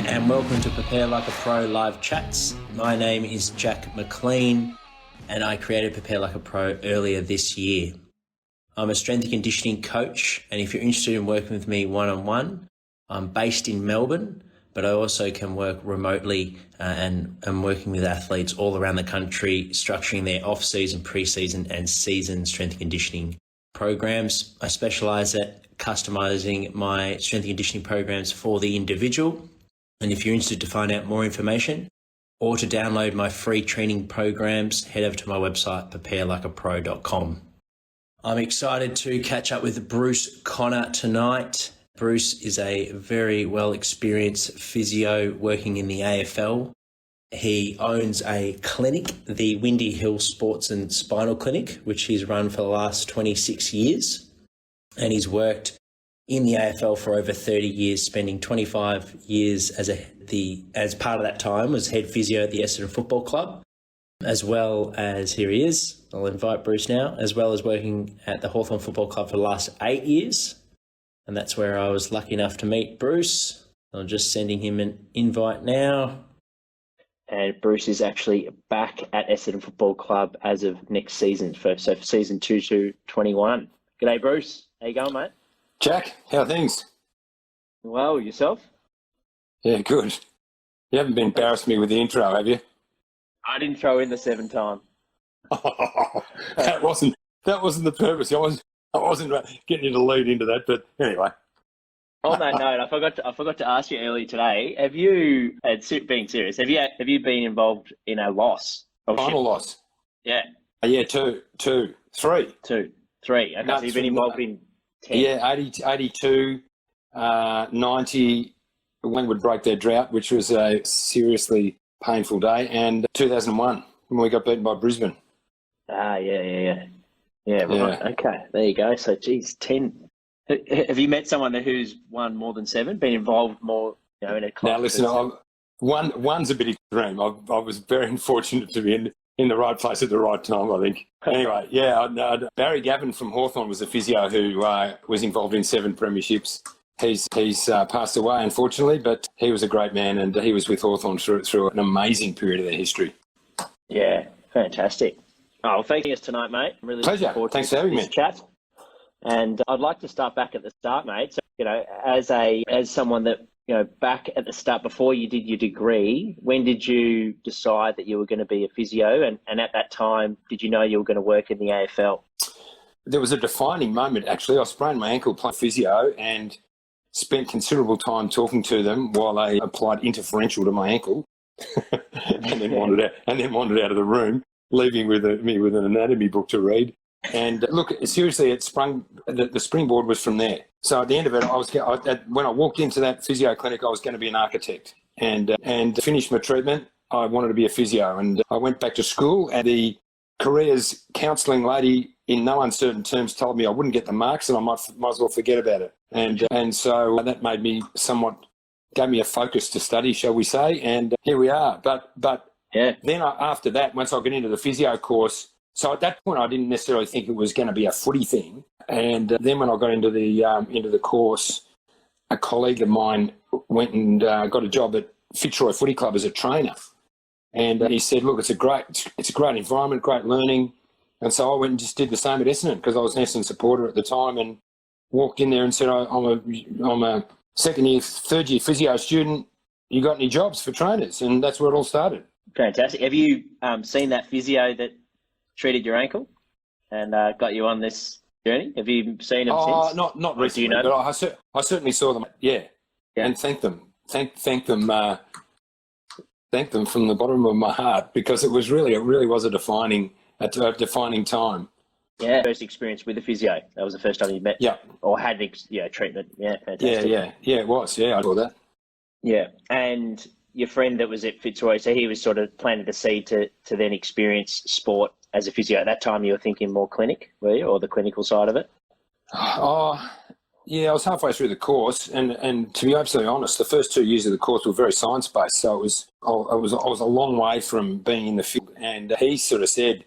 and welcome to Prepare Like a Pro live chats. My name is Jack McLean and I created Prepare Like a Pro earlier this year. I'm a strength and conditioning coach, and if you're interested in working with me one-on-one, I'm based in Melbourne, but I also can work remotely and I'm working with athletes all around the country, structuring their off-season, pre-season and season strength and conditioning programs. I specialise at customising my strength and conditioning programs for the individual. And if you're interested to find out more information or to download my free training programs, head over to my website, preparelikeapro.com. I'm excited to catch up with BruceConnor tonight. Bruce is a very well experienced physio working in the AFL. He owns a clinic, the Windy Hill Sports and Spinal Clinic, which he's run for the last 26 years. And he's worked in the AFL for over 30 years, spending 25 years as part of that time was head physio at the Essendon Football Club, as well as, here he is, I'll invite Bruce now, as well as working at the Hawthorn Football Club for the last 8 years. And that's where I was lucky enough to meet Bruce. I'm just sending him an invite now. And Bruce is actually back at Essendon Football Club as of next season, for season 2-21. G'day, Bruce. How you going, mate? Jack, how are things? Well, yourself? Yeah, good. You haven't been embarrassed me with the intro, have you? I didn't throw in the 7 time. That wasn't the purpose. I wasn't getting you to lead into that, but anyway. On that note, I forgot to ask you earlier today. Have you, being serious, have you been involved in a loss? Final loss? Yeah. Yeah, two, three. Three. Okay, so you've been involved in 10. Yeah, 82, 90, when would break their drought, which was a seriously painful day, and 2001 when we got beaten by Brisbane. Yeah, right. Yeah. Okay, there you go. So, geez, 10. Have you met someone who's won more than 7, been involved more, in a club? Now, listen, one's a bit extreme. I was very unfortunate to be in the right place at the right time, I think. Anyway, Barry Gavin from Hawthorn was a physio who was involved in 7 premierships. He's passed away, unfortunately, but he was a great man, and he was with Hawthorn through an amazing period of their history. Yeah, fantastic. Oh, well, thank you tonight, mate. I'm really pleasure. Thanks for having me. Chat. And I'd like to start back at the start, mate. So, as someone that, back at the start, before you did your degree, when did you decide that you were going to be a physio? And at that time, did you know you were going to work in the AFL? There was a defining moment, actually. I sprained my ankle playing physio and spent considerable time talking to them while they applied interferential to my ankle and then wandered out of the room, leaving me with an anatomy book to read. And look, seriously, the springboard was from there. So at the end of it, when I walked into that physio clinic, I was going to be an architect, and finished my treatment. I wanted to be a physio, and I went back to school, and the careers counselling lady, in no uncertain terms, told me I wouldn't get the marks and I might as well forget about it. And so that made me gave me a focus to study, shall we say, and here we are. But then after that, once I got into the physio course, so at that point I didn't necessarily think it was going to be a footy thing. And then when I got into the course, a colleague of mine went and got a job at Fitzroy Footy Club as a trainer. And he said, look, it's a great environment, great learning. And so I went and just did the same at Essendon, because I was an Essendon supporter at the time, and walked in there and said, I'm a second year, third year physio student. You got any jobs for trainers? And that's where it all started. Fantastic. Have you seen that physio that treated your ankle and got you on this journey? Have you seen them since? Not recently, but I certainly saw them. Yeah. And thank them. Thank them from the bottom of my heart, because it really was a defining time. Yeah, first experience with a physio. That was the first time you met. Yeah. Or had treatment. Yeah, fantastic. Yeah, it was. Yeah, I saw that. Yeah, and your friend that was at Fitzroy, so he was sort of planted a seed to then experience sport as a physio. At that time, you were thinking more clinic, were you, or the clinical side of it? Yeah, I was halfway through the course, and to be absolutely honest, the first 2 years of the course were very science-based, so I was a long way from being in the field. And he sort of said,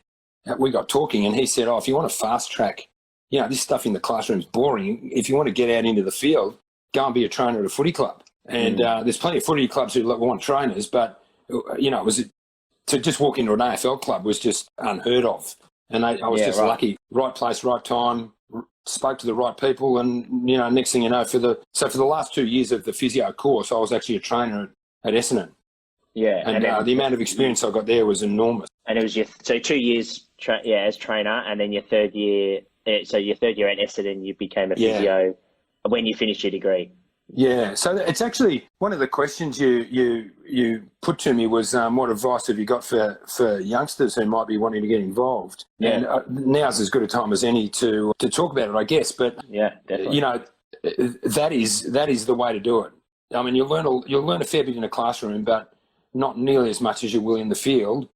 we got talking, and he said, if you want to fast track, this stuff in the classroom is boring. If you want to get out into the field, go and be a trainer at a footy club. And there's plenty of footy clubs who want trainers, but, it was to just walk into an AFL club was just unheard of. And I was lucky. Right place, right time, spoke to the right people. And, next thing you know, for the last 2 years of the physio course, I was actually a trainer at Essendon. Yeah. And the amount of experience I got there was enormous. And it was 2 years, as trainer, and then your third year. So your third year at Essendon, you became a physio when you finished your degree. Yeah. So it's actually one of the questions you put to me was, what advice have you got for youngsters who might be wanting to get involved? Yeah. And now's as good a time as any to talk about it, I guess. But yeah, definitely. That is the way to do it. I mean, you'll learn a fair bit in a classroom, but not nearly as much as you will in the field.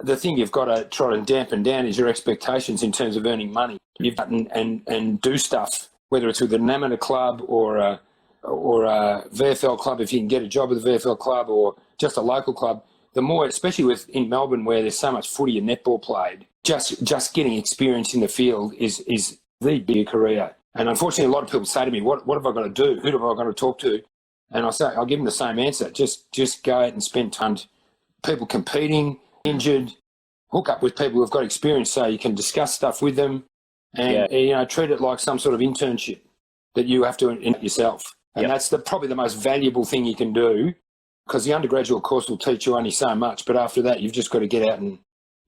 The thing you've got to try and dampen down is your expectations in terms of earning money. You've got and do stuff, whether it's with an amateur club or a VFL club, if you can get a job with a VFL club, or just a local club. The more, especially in Melbourne where there's so much footy and netball played, just getting experience in the field is the big career. And unfortunately, a lot of people say to me, "What have I got to do? Who have I got to talk to?" And I'll give them the same answer. Just go out and spend time. People competing, injured, hook up with people who've got experience so you can discuss stuff with them, and treat it like some sort of internship that you have to yourself. And that's probably the most valuable thing you can do, because the undergraduate course will teach you only so much, but after that you've just got to get out and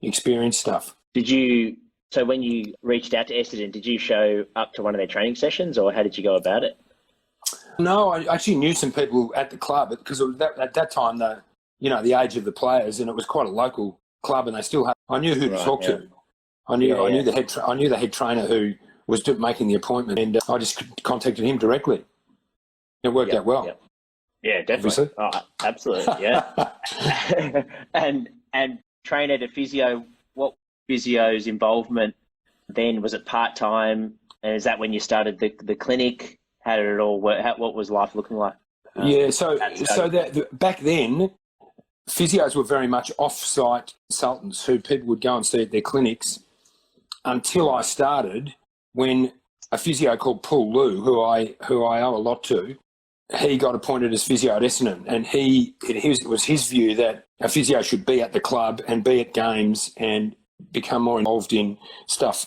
experience stuff. So when you reached out to Essendon, did you show up to one of their training sessions, or how did you go about it? No, I actually knew some people at the club, because at that time, the age of the players, and it was quite a local club, and they still had. I knew who to talk to. I knew the head trainer who was making the appointment, and I just contacted him directly. It worked out well. Yep. Yeah, definitely. Oh, absolutely. Yeah. and trainer to physio. What physio's involvement then? Was it part-time? And is that when you started the clinic? How did it all work? What was life looking like? Back then, physios were very much off-site consultants who people would go and see at their clinics, until I started, when a physio called Paul Liu, who I owe a lot to, he got appointed as physio at Essendon, and it was his view that a physio should be at the club and be at games and become more involved in stuff,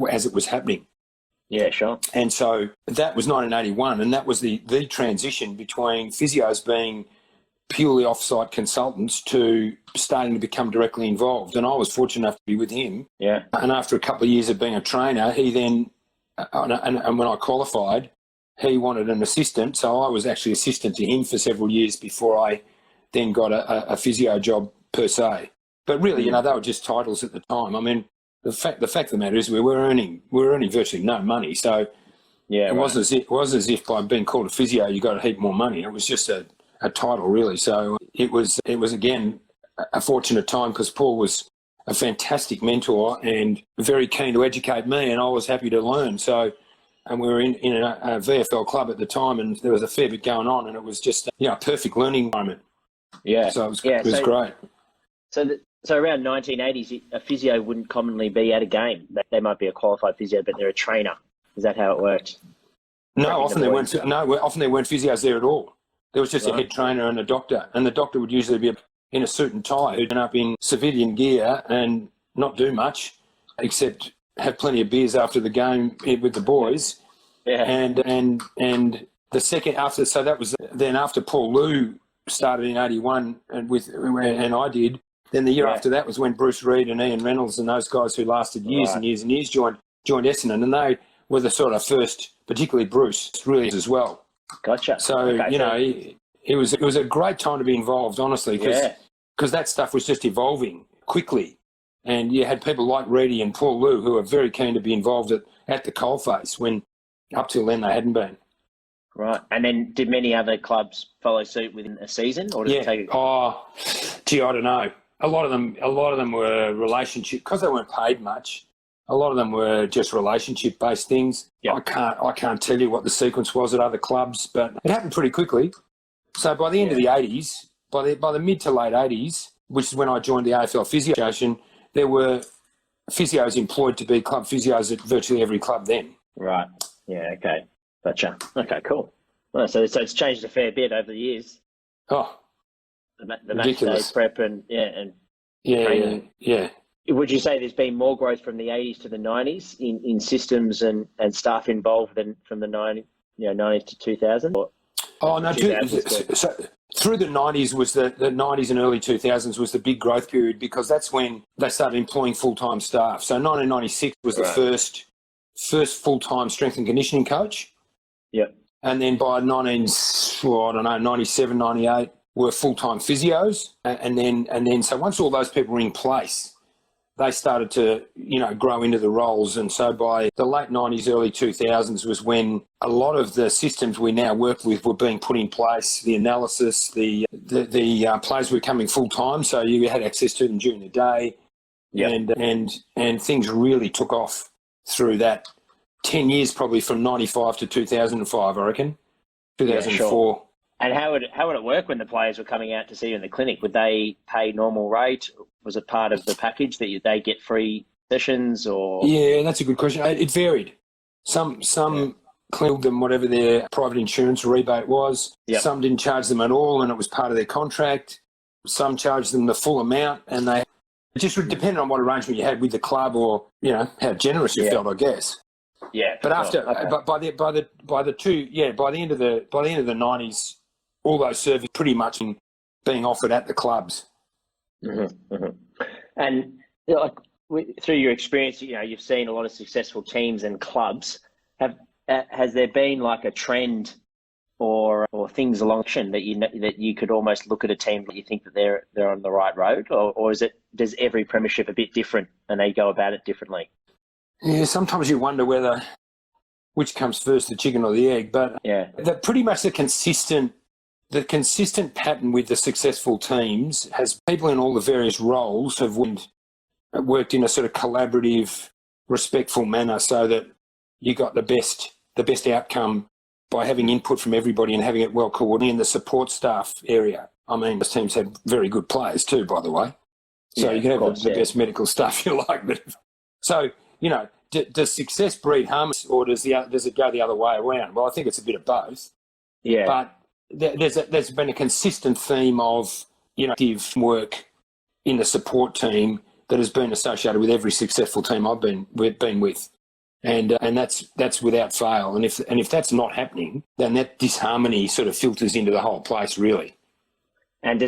as it was happening. Yeah, sure. And so that was 1981, and that was the transition between physios being purely off-site consultants to starting to become directly involved. And I was fortunate enough to be with him. Yeah. And after a couple of years of being a trainer, he then, and when I qualified, he wanted an assistant. So I was actually assistant to him for several years before I then got a physio job per se. But really, they were just titles at the time. I mean, the fact of the matter is we were earning virtually no money. So it wasn't as if by being called a physio you got a heap more money. It was just a title, really. So it was again a fortunate time, because Paul was a fantastic mentor and very keen to educate me, and I was happy to learn. So, and we were in a VFL club at the time, and there was a fair bit going on, and it was just a perfect learning environment. Yeah. So it was great. So around 1980s, a physio wouldn't commonly be at a game. They might be a qualified physio, but they're a trainer. Is that how it worked? No, often they weren't physios there at all. There was just a head trainer and a doctor, and the doctor would usually be in a suit and tie, who'd end up in civilian gear and not do much except have plenty of beers after the game with the boys. Yeah. And the second after, so that was then after Paul Liu started in 81 and I did. Then the year after that was when Bruce Reid and Ian Reynolds and those guys who lasted years and years and years joined Essendon, and they were the sort of first, particularly Bruce, really as well. Gotcha. So, it was a great time to be involved, honestly, because that stuff was just evolving quickly. And you had people like Reedy and Paul Liu who were very keen to be involved at the coalface, when up till then they hadn't been. Right. And then did many other clubs follow suit within a season, or did it take? I don't know. A lot of them were relationship, because they weren't paid much. A lot of them were just relationship-based things. Yep. I can't tell you what the sequence was at other clubs, but it happened pretty quickly. So by the end of the 80s, by the mid to late 80s, which is when I joined the AFL Physio Association, there were physios employed to be club physios at virtually every club then. Right. Yeah. Okay. Gotcha. Okay. Cool. Well, so it's changed a fair bit over the years. Oh, The match day ridiculous. prep and Yeah, training. yeah. Would you say there's been more growth from the 80s to the 90s in systems and staff involved than from the 90s to 2000? Oh, no, so through the 90s was the 90s and early 2000s was the big growth period because that's when they started employing full-time staff. So 1996 was the first full-time strength and conditioning coach. Yep. And then by 97, 98 were full-time physios. And then so once all those people were in place, they started to, grow into the roles. And so by the late 90s, early 2000s was when a lot of the systems we now work with were being put in place, the analysis, the players were coming full-time, so you had access to them during the day. Yep. And things really took off through that 10 years, probably from 95 to 2005, I reckon, 2004. Yeah, sure. And how would it work when the players were coming out to see you in the clinic? Would they pay normal rate? Was it part of the package that they get free sessions or? Yeah, that's a good question. It varied. Some claimed them whatever their private insurance rebate was. Yep. Some didn't charge them at all and it was part of their contract. Some charged them the full amount and it just would depend on what arrangement you had with the club or, how generous you felt, I guess. Yeah. But by the end of the 90s, all those services pretty much being offered at the clubs. Mm-hmm, mm-hmm. And through your experience, you've seen a lot of successful teams and clubs. Has there been like a trend or things along that you could almost look at a team that you think that they're on the right road, or does every premiership a bit different and they go about it differently? Yeah, sometimes you wonder which comes first, the chicken or the egg. But pretty much the consistent pattern with the successful teams has people in all the various roles have worked in a sort of collaborative, respectful manner, so that you got the best outcome by having input from everybody and having it well coordinated in the support staff area. I mean, those teams have very good players too, by the way. So you can have the best medical staff you like, but so. Does success breed harmony, or does it go the other way around? Well, I think it's a bit of both. Yeah. But there's been a consistent theme of active work in the support team that has been associated with every successful team I've been with, and that's without fail. And if that's not happening, then that disharmony sort of filters into the whole place, really. And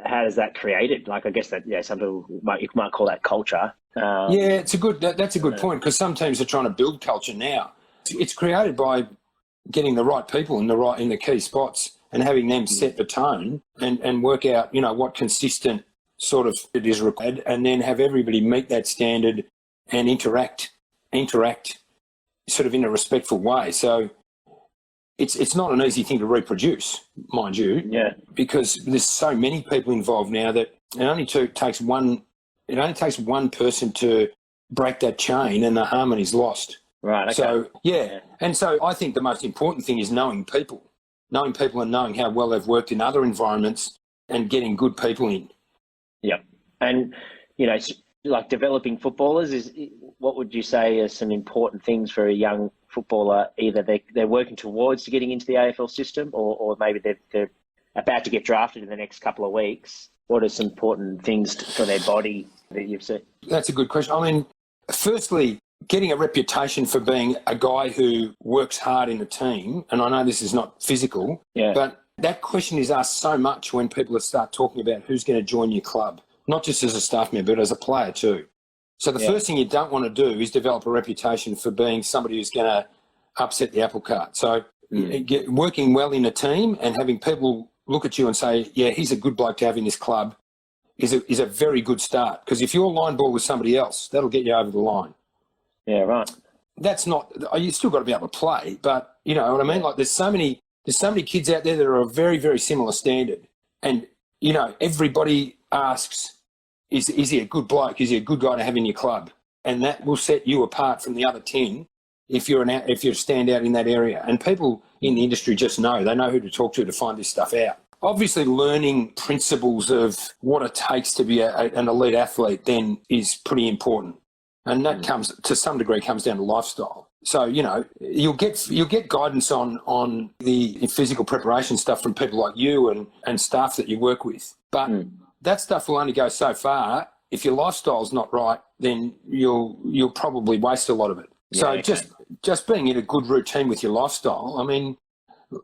how does that created? Like, I guess that some people you might call that culture. That's a good point, because some teams are trying to build culture now. It's created by getting the right people in the key spots and having them set the tone and work out what consistent sort of it is required, and then have everybody meet that standard and interact sort of in a respectful way. So it's not an easy thing to reproduce, mind you, because there's so many people involved now that it only takes one person to break that chain and the harmony's lost. Right. Okay. So, and so I think the most important thing is knowing people and knowing how well they've worked in other environments and getting good people in. Yep. And, like developing footballers, what would you say are some important things for a young footballer? Either they're working towards getting into the AFL system or maybe they're about to get drafted in the next couple of weeks. What are some important things for their body that you've seen? That's a good question. I mean, firstly, getting a reputation for being a guy who works hard in a team, and I know this is not physical, but that question is asked so much when people start talking about who's going to join your club, not just as a staff member, but as a player too. So the first thing you don't want to do is develop a reputation for being somebody who's going to upset the apple cart. So working well in a team and having people look at you and say, he's a good bloke to have in this club is a very good start. Because if you're line ball with somebody else, that'll get you over the line. Yeah, right. That's not, you still got to be able to play, but you know what I mean? Like there's so many kids out there that are a very, very similar standard. And, everybody asks, is he a good bloke? Is he a good guy to have in your club? And that will set you apart from the other 10 if you're a stand out in that area. And people in the industry just know. They know who to talk to find this stuff out. Obviously, learning principles of what it takes to be an elite athlete then is pretty important. And that comes, to some degree, comes down to lifestyle. So, you'll get guidance on the physical preparation stuff from people like you and staff that you work with. But that stuff will only go so far. If your lifestyle's not right, then you'll probably waste a lot of it. Yeah, So okay. just being in a good routine with your lifestyle, I mean,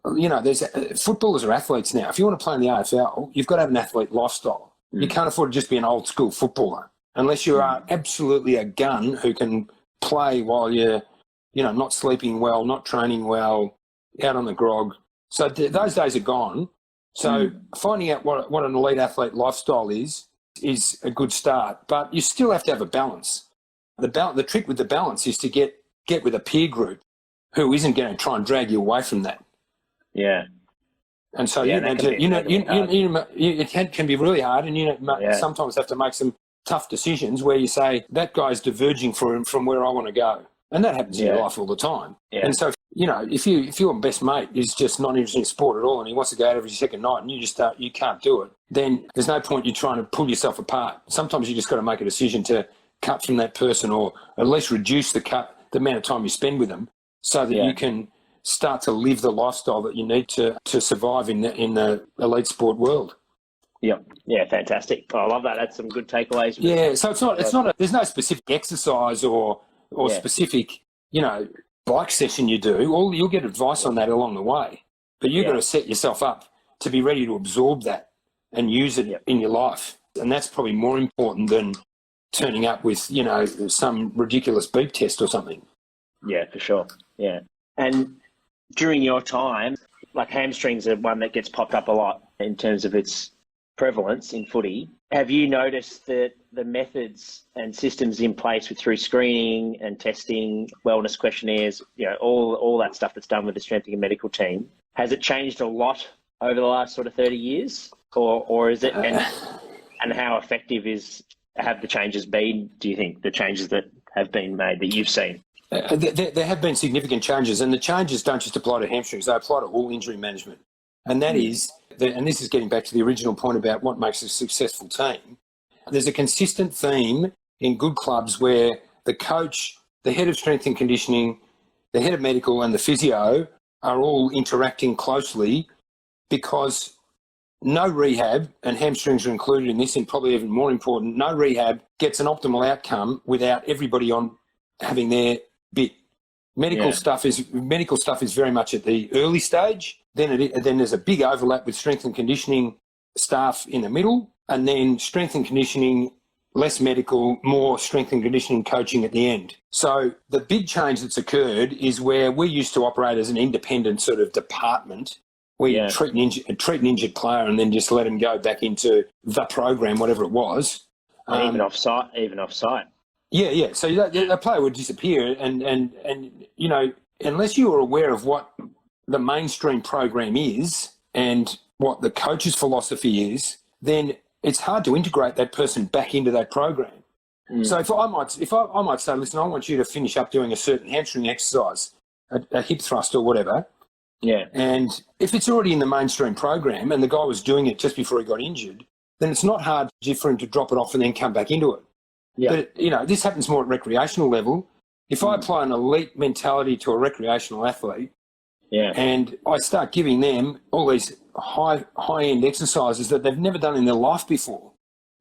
there's footballers are athletes now. If you want to play in the AFL, you've got to have an athlete lifestyle. You can't afford to just be an old school footballer unless you are absolutely a gun who can play while you're, not sleeping well, not training well, out on the grog. So those days are gone. So finding out what an elite athlete lifestyle is a good start. But you still have to have a balance. The trick with the balance is to get with a peer group who isn't going to try and drag you away from that. Yeah. And so Yeah, it can be really hard, and sometimes have to make some tough decisions where you say that guy's diverging from where I want to go, and that happens in your life all the time. Yeah. And so if your best mate is just not interested in sport at all, and he wants to go out every second night, and you can't do it, then there's no point you trying to pull yourself apart. Sometimes you just got to make a decision to cut from that person, or at least reduce the amount of time you spend with them, so that you can start to live the lifestyle that you need to survive in the elite sport world. Yeah, fantastic. I love that. That's some good takeaways. Yeah, so there's no specific exercise or specific, bike session you do. You'll get advice on that along the way, but you've got to set yourself up to be ready to absorb that and use it in your life. And that's probably more important than turning up with, some ridiculous beep test or something. Yeah, for sure. Yeah. And during your time, like hamstrings are one that gets popped up a lot in terms of its prevalence in footy. Have you noticed that the methods and systems in place through screening and testing, wellness questionnaires, all that stuff that's done with the strengthening and medical team, has it changed a lot over the last sort of 30 years? Or is it, and how effective have the changes been, do you think, the changes that have been made that you've seen? There have been significant changes, and the changes don't just apply to hamstrings, they apply to all injury management. And that is, and this is getting back to the original point about what makes a successful team, there's a consistent theme in good clubs where the coach, the head of strength and conditioning, the head of medical and the physio are all interacting closely, because no rehab, and hamstrings are included in this, and probably even more important, no rehab gets an optimal outcome without everybody having their bit. Medical stuff is very much at the early stage. Then there's a big overlap with strength and conditioning staff in the middle, and then strength and conditioning, less medical, more strength and conditioning coaching at the end. So the big change that's occurred is where we used to operate as an independent sort of department. We treat an injured player and then just let him go back into the program, whatever it was. Even off site. Yeah. So that player would disappear, and unless you are aware of what the mainstream program is and what the coach's philosophy is, then it's hard to integrate that person back into that program. So if I might say, listen, I want you to finish up doing a certain hamstring exercise, a hip thrust or whatever. Yeah. And if it's already in the mainstream program and the guy was doing it just before he got injured, then it's not hard for him to drop it off and then come back into it. Yeah. But, this happens more at recreational level. If I apply an elite mentality to a recreational athlete and I start giving them all these high-end exercises that they've never done in their life before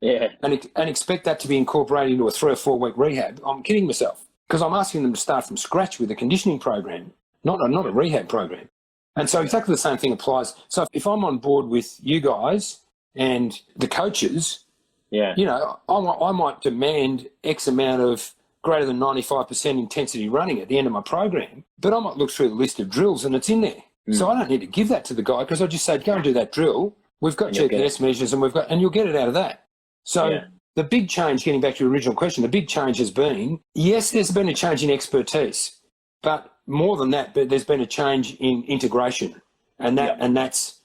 and expect that to be incorporated into a 3 or 4 week rehab, I'm kidding myself, because I'm asking them to start from scratch with a conditioning program, not a rehab program. And so exactly the same thing applies. So if I'm on board with you guys and the coaches, I might demand X amount of greater than 95% intensity running at the end of my program, but I might look through the list of drills and it's in there. So I don't need to give that to the guy, because I just say, go and do that drill. We've got GPS measures and you'll get it out of that. So the big change, getting back to your original question, the big change has been, yes, there's been a change in expertise, but more than that, there's been a change in integration, and that's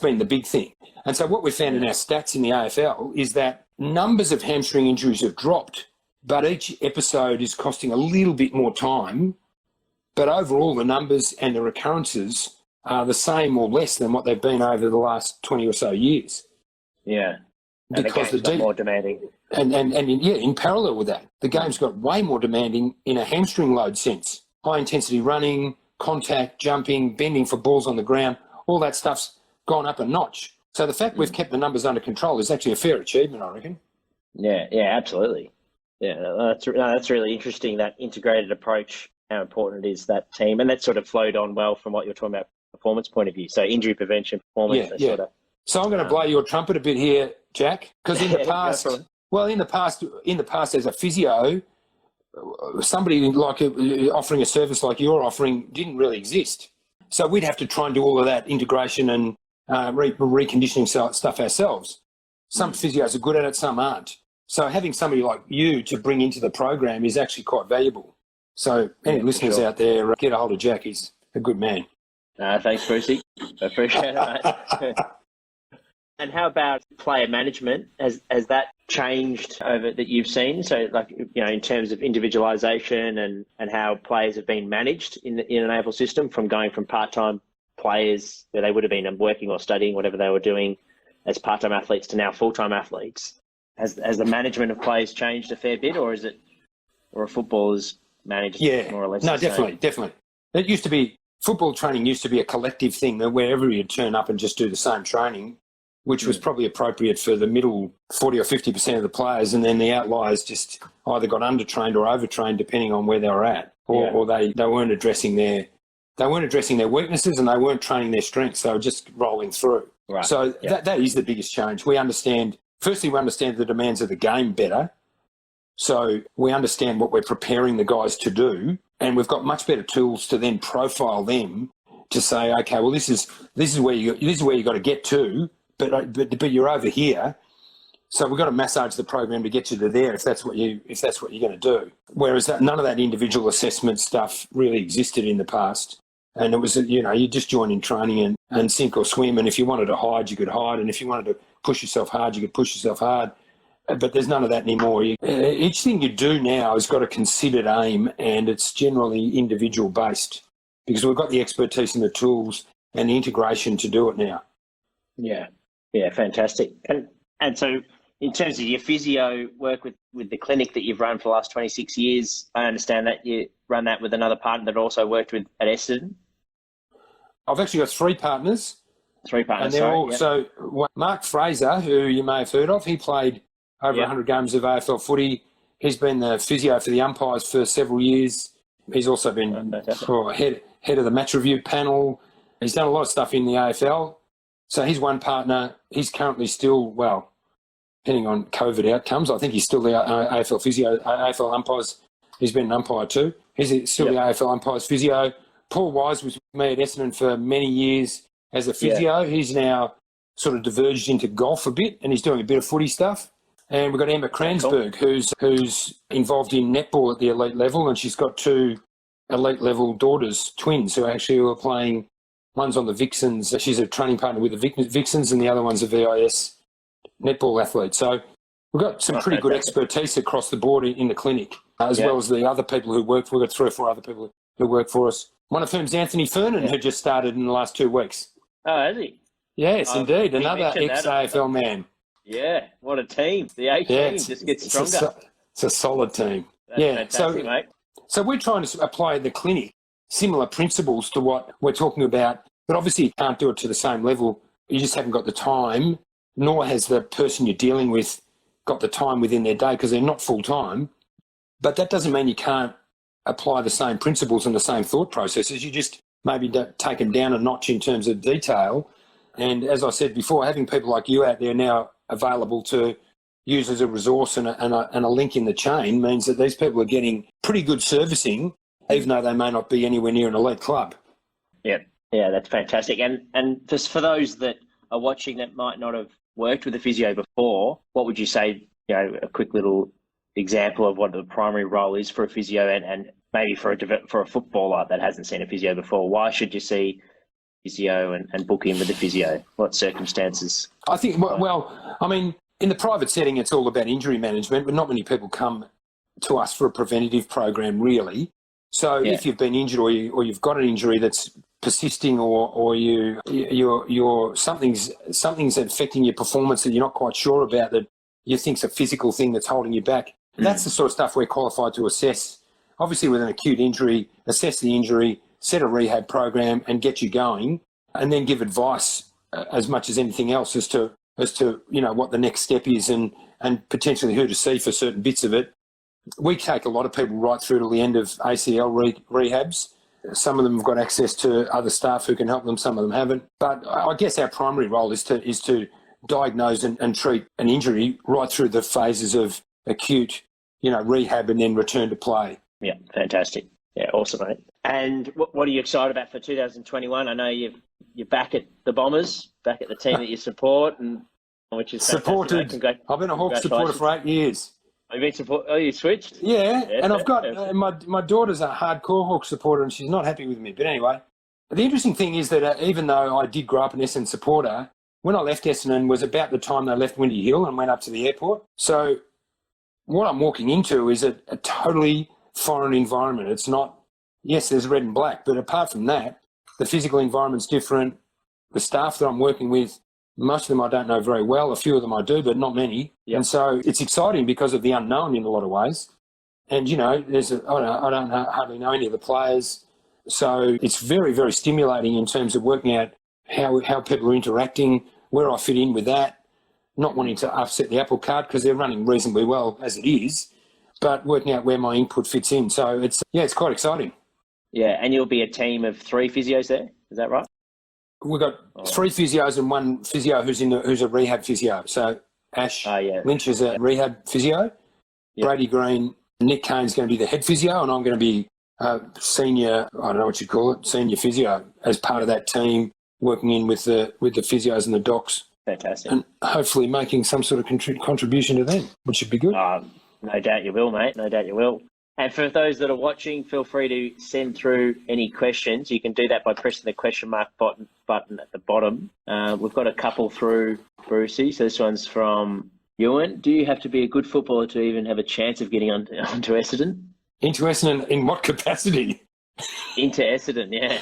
been the big thing. And so what we found in our stats in the AFL is that numbers of hamstring injuries have dropped, but each episode is costing a little bit more time. But overall, the numbers and the recurrences are the same or less than what they've been over the last 20 or so years. Yeah. And because the game's got more demanding. And in parallel with that, the game's got way more demanding in a hamstring load sense. high intensity running, contact, jumping, bending for balls on the ground, all that stuff's gone up a notch. So the fact we've kept the numbers under control is actually a fair achievement, I reckon. Yeah, absolutely. Yeah, that's really interesting, that integrated approach, how important it is, that team. And that sort of flowed on well from what you're talking about performance point of view. So injury prevention, performance. Yeah. So I'm going to blow your trumpet a bit here, Jack, because in the past, in the past as a physio, somebody like offering a service like you're offering didn't really exist. So we'd have to try and do all of that integration and reconditioning stuff ourselves. Some physios are good at it, some aren't. So having somebody like you to bring into the program is actually quite valuable. So any listeners out there, get a hold of Jack. He's a good man. Thanks, Brucey. Appreciate it, mate. And how about player management? Has that changed over that you've seen? So, like, in terms of individualisation and how players have been managed in an AFL system, from going from part-time players where they would have been working or studying, whatever they were doing, as part-time athletes to now full-time athletes. Has the management of players changed a fair bit, or are footballers managed more or less? No, definitely. It used to be, football training used to be a collective thing that wherever you'd turn up and just do the same training, which was probably appropriate for the middle 40 or 50% of the players, and then the outliers just either got undertrained or overtrained depending on where they were at, or they weren't addressing their weaknesses and they weren't training their strengths. They were just rolling through. Right. So that is the biggest change. We understand the demands of the game better. So we understand what we're preparing the guys to do, and we've got much better tools to then profile them to say, okay, well, this is where you got to get to, but you're over here. So we've got to massage the program to get you to there if that's what you're going to do. Whereas none of that individual assessment stuff really existed in the past. And it was, you just join in training and sink or swim. And if you wanted to hide, you could hide. And if you wanted to push yourself hard, you could push yourself hard. But there's none of that anymore. Each thing you do now has got a considered aim, and it's generally individual based because we've got the expertise and the tools and the integration to do it now. Yeah, fantastic. And so in terms of your physio work with the clinic that you've run for the last 26 years, I understand that you run that with another partner that also worked with at Essendon. I've actually got three partners. And they're all, so Mark Fraser, who you may have heard of, he played over 100 games of AFL footy. He's been the physio for the umpires for several years. He's also been head of the match review panel. He's done a lot of stuff in the AFL. So he's one partner. He's currently still, depending on COVID outcomes, I think he's still the AFL physio, AFL umpires. He's been an umpire too. He's still the AFL umpires physio. Paul Wise was with me at Essendon for many years as a physio. He's now sort of diverged into golf a bit, and he's doing a bit of footy stuff. And we've got Emma Kransberg, who's involved in netball at the elite level, and she's got two elite level daughters, twins, who are playing. One's on the Vixens. She's a training partner with the Vixens, and the other one's a VIS netball athlete. So we've got some pretty good expertise across the board in the clinic, as well as the other people who work for. We've got 3 or 4 other people who work for us. One of whom's Anthony Fernan, who just started in the last 2 weeks. Oh, has he? Yes, indeed. Another ex-AFL man. Yeah, what a team. The A team just gets stronger. It's a solid team. That's fantastic, mate. So we're trying to apply in the clinic similar principles to what we're talking about, but obviously you can't do it to the same level. You just haven't got the time, nor has the person you're dealing with got the time within their day because they're not full-time. But that doesn't mean you can't apply the same principles and the same thought processes. You just maybe take them down a notch in terms of detail. And as I said before, having people like you out there now available to use as a resource and a link in the chain means that these people are getting pretty good servicing, even though they may not be anywhere near an elite club. Yeah, that's fantastic. And just for those that are watching that might not have worked with a physio before, what would you say, a quick little example of what the primary role is for a physio and maybe for a footballer that hasn't seen a physio before? Why should you see physio and book in with the physio? What circumstances? I think, in the private setting, it's all about injury management, but not many people come to us for a preventative program, really. So if you've been injured or you've got an injury that's persisting or you're something's affecting your performance that you're not quite sure about, that you think's a physical thing that's holding you back, that's the sort of stuff we're qualified to assess obviously with an acute injury, assess the injury, set a rehab program and get you going, and then give advice as much as anything else as to what the next step is and potentially who to see for certain bits of it. We take a lot of people right through to the end of ACL rehabs. Some of them have got access to other staff who can help them, some of them haven't. But I guess our primary role is to diagnose and treat an injury right through the phases of acute, rehab and then return to play. Yeah, fantastic. Yeah, awesome, mate. And what are you excited about for 2021? I know you're back at the Bombers, back at the team that you support, and which is supported. I've been a Hawks supporter for 8 years. You've been support? Oh, you switched? Yeah, and I've got my daughter's a hardcore Hawks supporter, and she's not happy with me. But anyway, the interesting thing is that even though I did grow up an Essendon supporter, when I left Essendon was about the time they left Windy Hill and went up to the airport. So what I'm walking into is a totally foreign environment. It's not, yes, there's red and black, but apart from that, the physical environment's different. The staff that I'm working with, most of them I don't know very well. A few of them I do, but not many. Yep. And so it's exciting because of the unknown in a lot of ways. And, I don't hardly know any of the players. So it's very, very stimulating in terms of working out how people are interacting, where I fit in with that, not wanting to upset the apple cart because they're running reasonably well as it is, but working out where my input fits in. So it's quite exciting. Yeah, and you'll be a team of 3 physios there, is that right? We've got 3 physios and 1 physio who's a rehab physio. So Ash Lynch is a rehab physio. Yep. Brady Green, Nick Kane's going to be the head physio, and I'm going to be senior, I don't know what you call it, senior physio as part of that team, working in with the physios and the docs. Fantastic. And hopefully making some sort of contribution to them, which should be good. No doubt you will, mate. No doubt you will. And for those that are watching, feel free to send through any questions. You can do that by pressing the question mark button at the bottom. We've got a couple through, Brucey. So this one's from Ewan. Do you have to be a good footballer to even have a chance of getting onto Essendon? Into Essendon in what capacity? Into Essendon, yeah.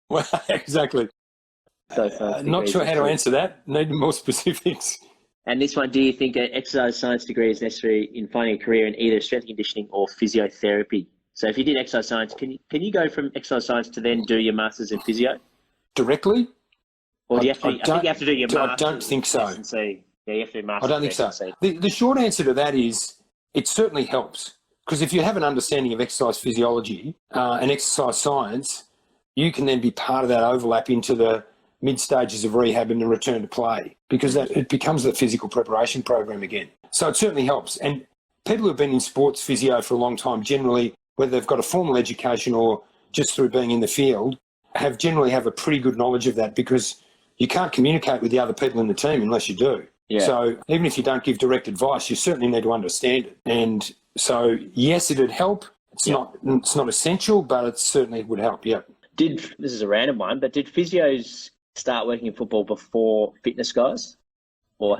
Well, exactly. Not sure how to answer that. Need more specifics. And this one, do you think an exercise science degree is necessary in finding a career in either strength and conditioning or physiotherapy? So if you did exercise science, can you go from exercise science to then do your masters in physio? Directly? Or do you have to? I think you have to do your masters. I don't think so. Yeah, you have to do masters. I don't think so. The short answer to that is it certainly helps, because if you have an understanding of exercise physiology and exercise science, you can then be part of that overlap into the mid stages of rehab and the return to play, because it becomes the physical preparation program again. So it certainly helps. And people who've been in sports physio for a long time, generally, whether they've got a formal education or just through being in the field, generally have a pretty good knowledge of that, because you can't communicate with the other people in the team unless you do. Yeah. So even if you don't give direct advice, you certainly need to understand it. And so, yes, it'd help. It's not essential, but it certainly would help, yeah. This is a random one, but did physios start working in football before fitness guys, or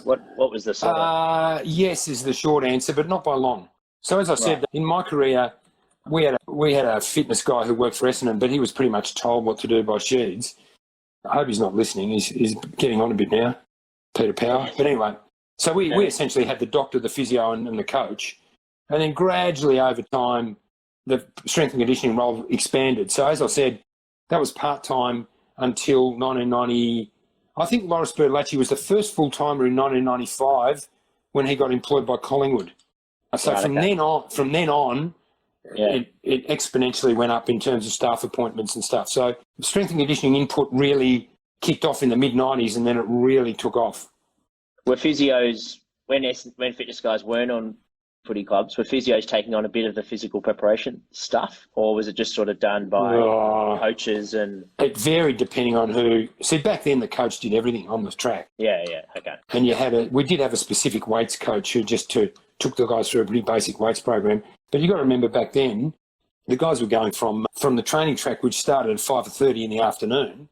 what was the sort of? Yes is the short answer, but not by long. So as I said, in my career, we had a fitness guy who worked for Essendon, but he was pretty much told what to do by Sheeds. I hope he's not listening. He's getting on a bit now, Peter Power. But anyway, so we essentially had the doctor, the physio, and the coach, and then gradually over time, the strength and conditioning role expanded. So as I said, that was part-time until 1990. I think Lawrence Bertolacci was the first full-timer in 1995 when he got employed by Collingwood. So from then on, it exponentially went up in terms of staff appointments and stuff. So strength and conditioning input really kicked off in the mid-90s, and then it really took off. Were physios, when fitness guys weren't on footy clubs, were physios taking on a bit of the physical preparation stuff, or was it just sort of done by coaches? And it varied depending on who. See, back then the coach did everything on the track. Yeah, okay. And we did have a specific weights coach who just took the guys through a pretty basic weights program. But you got to remember, back then the guys were going from the training track, which started at 5:30 in the afternoon.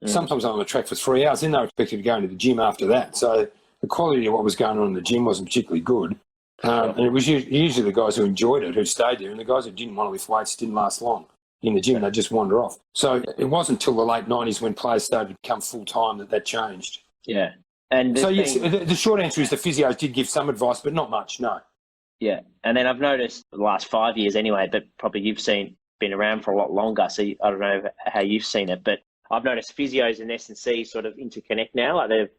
Sometimes on the track for 3 hours. Then they were expected to go into the gym after that. So the quality of what was going on in the gym wasn't particularly good. And it was usually the guys who enjoyed it who stayed there, and the guys who didn't want to lift weights didn't last long in the gym. They'd just wander off. So it wasn't until the late 90s when players started to become full-time that changed. Yeah. And so, yes, the short answer is the physios did give some advice, but not much, no. Yeah. And then I've noticed the last 5 years anyway, but probably you've been around for a lot longer. So I don't know how you've seen it, but I've noticed physios and S&C sort of interconnect now. Like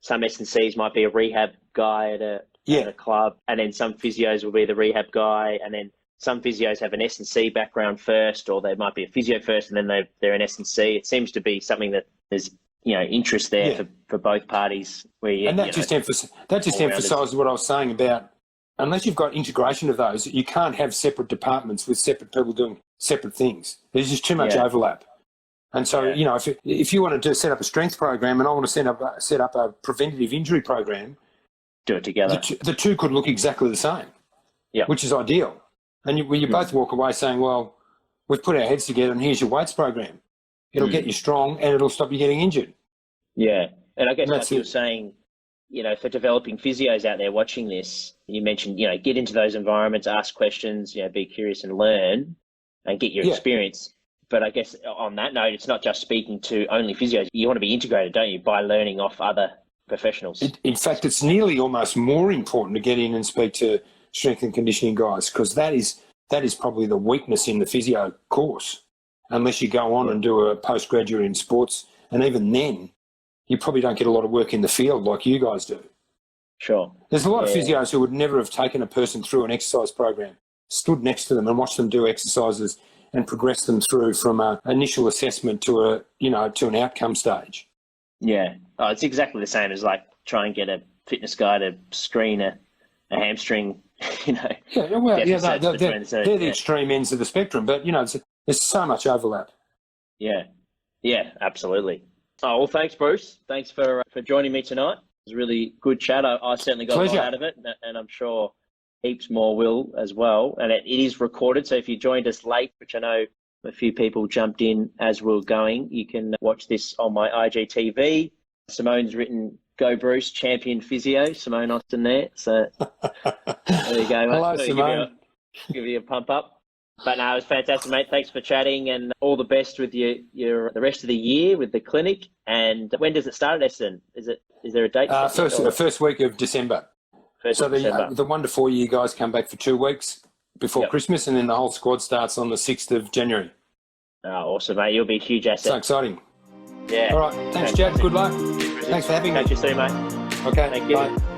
some S&Cs might be a rehab guy at a club, and then some physios will be the rehab guy, and then some physios have an S&C background first, or they might be a physio first and then they're an S&C. It seems to be something that there's interest there for both parties. That just emphasises what I was saying about, unless you've got integration of those, you can't have separate departments with separate people doing separate things. There's just too much overlap. And so, if you want to set up a strength program and I want to set up a preventative injury program, do it together. The two could look exactly the same, which is ideal. And you both walk away saying, well, we've put our heads together and here's your weights program. It'll get you strong and it'll stop you getting injured. Yeah. And I guess like you were saying, for developing physios out there watching this, you mentioned, get into those environments, ask questions, be curious and learn and get your experience. But I guess on that note, it's not just speaking to only physios. You want to be integrated, don't you, by learning off other professionals? In fact, it's nearly almost more important to get in and speak to strength and conditioning guys, because that is probably the weakness in the physio course, unless you go on and do a postgraduate in sports. And even then, you probably don't get a lot of work in the field like you guys do. Sure. There's a lot of physios who would never have taken a person through an exercise program, stood next to them and watched them do exercises and progress them through from an initial assessment to an outcome stage. Yeah. Oh, it's exactly the same as like trying to get a fitness guy to screen a hamstring, Yeah, well, they're the extreme ends of the spectrum, but, there's so much overlap. Yeah. Yeah, absolutely. Oh, well, thanks, Bruce. Thanks for joining me tonight. It was a really good chat. I certainly got a lot out of it, and I'm sure heaps more will as well. And it is recorded, so if you joined us late, which I know a few people jumped in as we were going, you can watch this on my IGTV. Simone's written, "Go Bruce, champion physio." Simone Austin there. So there you go, mate. Hello, Simone. Give you a pump up. But no, it was fantastic, mate. Thanks for chatting, and all the best with your the rest of the year with the clinic. And when does it start at Essendon? Is there a date? First week of December. The 1 to 4 year guys come back for 2 weeks before Christmas, and then the whole squad starts on the 6th of January. Oh, awesome, mate. You'll be a huge asset. So exciting. Yeah. All right. Thanks, Jack. Good luck. Thanks for having me. Catch you soon, mate. Okay. Thank you. Bye.